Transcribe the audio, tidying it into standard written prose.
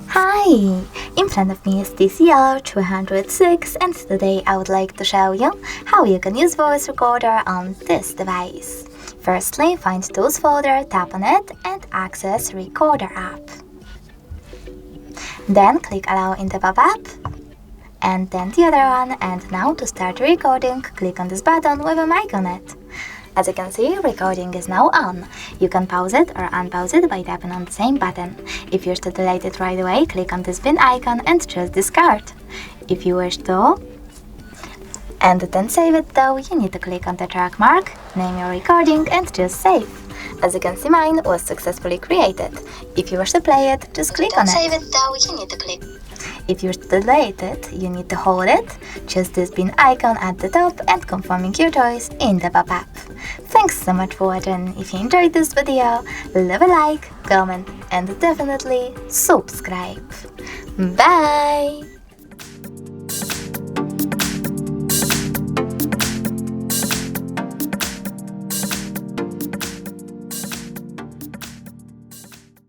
Hi! In front of me is TCL 306 and today I would like to show you how you can use voice recorder on this device. Firstly, find Tools folder, tap on it and access Recorder app. Then click Allow in the pop-up and then the other one, and now to start recording, click on this button with a mic on it. As you can see, recording is now on. You can pause it or unpause it by tapping on the same button. If you wish to delete it right away, click on this bin icon and choose discard. If you wish to and then save it though, you need to click on the track mark, name your recording and choose save. As you can see, mine was successfully created. If you wish to play it, just click on it. Save it though, you need to click. If you wish to delete it, you need to hold it, choose this bin icon at the top and confirming your choice in the pop-up. Thanks so much for watching. If you enjoyed this video, leave a like, comment and definitely subscribe. Bye!